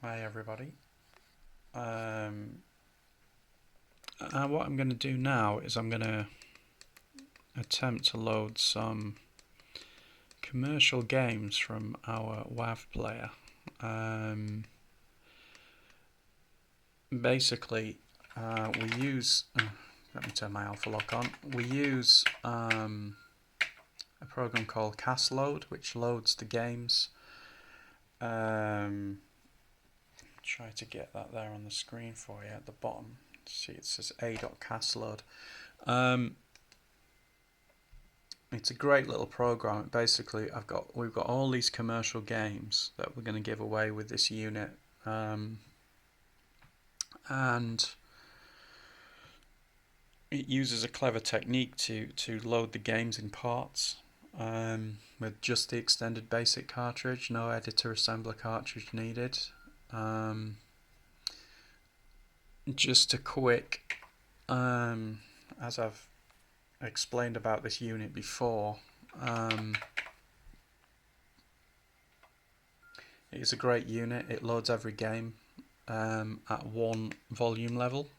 Hi everybody. What I'm going to do now is I'm going to attempt to load some commercial games from our WAVPlayer. Basically, we use. Let me turn my alpha lock on. We use a program called CastLoad, which loads the games. Try to get that there on the screen for you at the bottom. See, it says a.castload. It's a great little program. Basically, we've got all these commercial games that we're going to give away with this unit, and it uses a clever technique to load the games in parts with just the extended basic cartridge, no editor assembler cartridge needed. Just a quick, as I've explained about this unit before, it is a great unit. It loads every game at one volume level.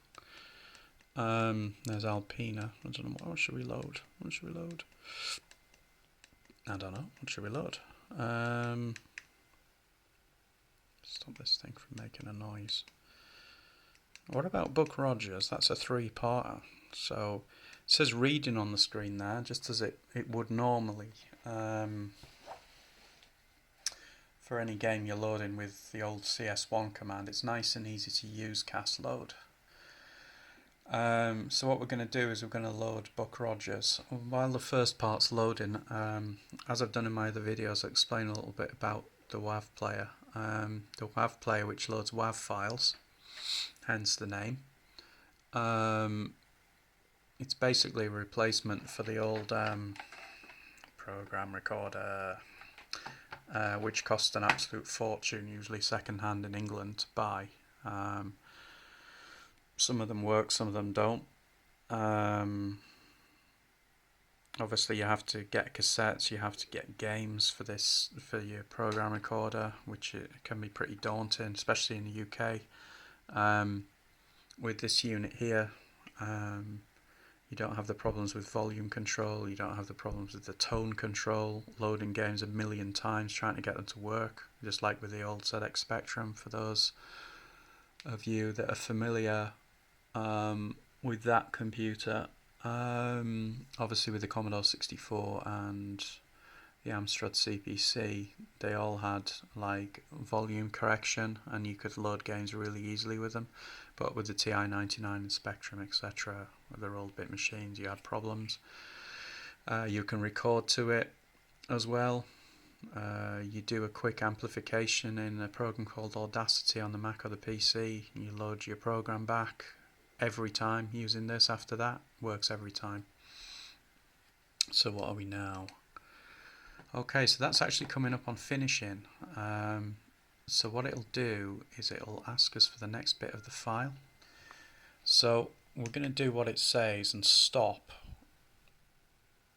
There's Alpina. I don't know, what should we load? What should we load? I don't know. What should we load? Stop this thing from making a noise. What about Buck Rogers? That's a 3-parter. So it says reading on the screen there, just as it would normally for any game you're loading with the old CS1 command. It's nice and easy to use CastLoad. So what we're going to do is we're going to load Buck Rogers. While the first part's loading, as I've done in my other videos, I'll explain a little bit about the WAVPlayer. The WAVPlayer, which loads WAV files, hence the name. It's basically a replacement for the old program recorder, which cost an absolute fortune, usually second-hand in England to buy. Some of them work, some of them don't. Obviously you have to get cassettes, you have to get games for your program recorder, which it can be pretty daunting, especially in the UK. With this unit here, you don't have the problems with volume control, you don't have the problems with the tone control, loading games a million times, trying to get them to work, just like with the old ZX Spectrum. For those of you that are familiar with that computer, obviously with the Commodore 64 and the Amstrad CPC, they all had like volume correction and you could load games really easily with them. But with the TI-99 and Spectrum, etc., with their old bit machines, you had problems. You can record to it as well. You do a quick amplification in a program called Audacity on the Mac or the PC. You load your program back every time using this. After that, works every time. So what are we now? Okay, so that's actually coming up on finishing. So what it'll do is it'll ask us for the next bit of the file. So we're going to do what it says and stop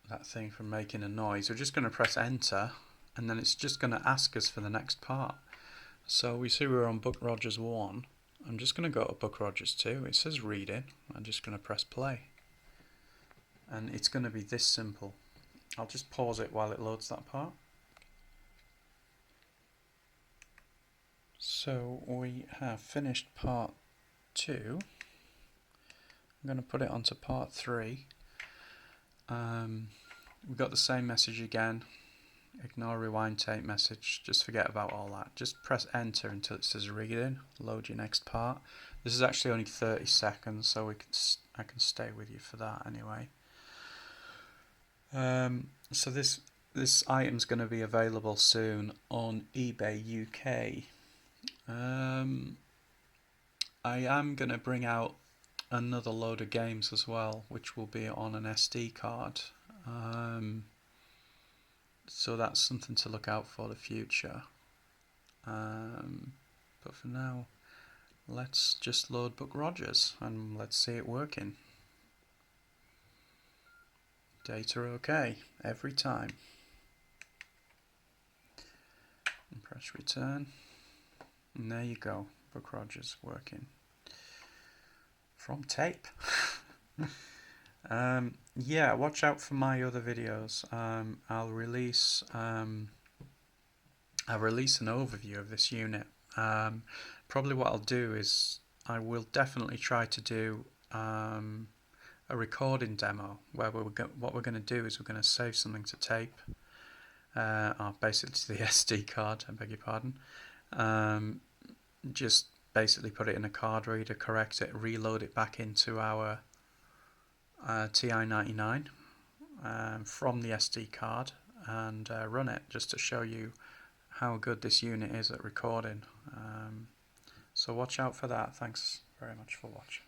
that thing from making a noise. We're just going to press enter and then it's just going to ask us for the next part. So we see we're on Buck Rogers 1. I'm just going to go to Buck Rogers 2. It says reading. I'm just going to press play. And it's going to be this simple. I'll just pause it while it loads that part. So we have finished part 2. I'm going to put it onto part 3. We've got the same message again. Ignore rewind tape message. Just forget about all that. Just press enter until it says reading. Load your next part. This is actually only 30 seconds, so I can stay with you for that anyway. So this item's going to be available soon on eBay UK. I am going to bring out another load of games as well, which will be on an SD card. So that's something to look out for the future. But for now, let's just load Buck Rogers and let's see it working. Data okay every time. And press return. And there you go, Buck Rogers working from tape. Yeah, watch out for my other videos. I'll release an overview of this unit. Probably what I'll do is I will definitely try to do a recording demo where what we're going to do is we're going to save something to tape, basically to the SD card, I beg your pardon. Just basically put it in a card reader, correct it, reload it back into our TI-99 from the SD card, and run it just to show you how good this unit is at recording. So watch out for that. Thanks very much for watching.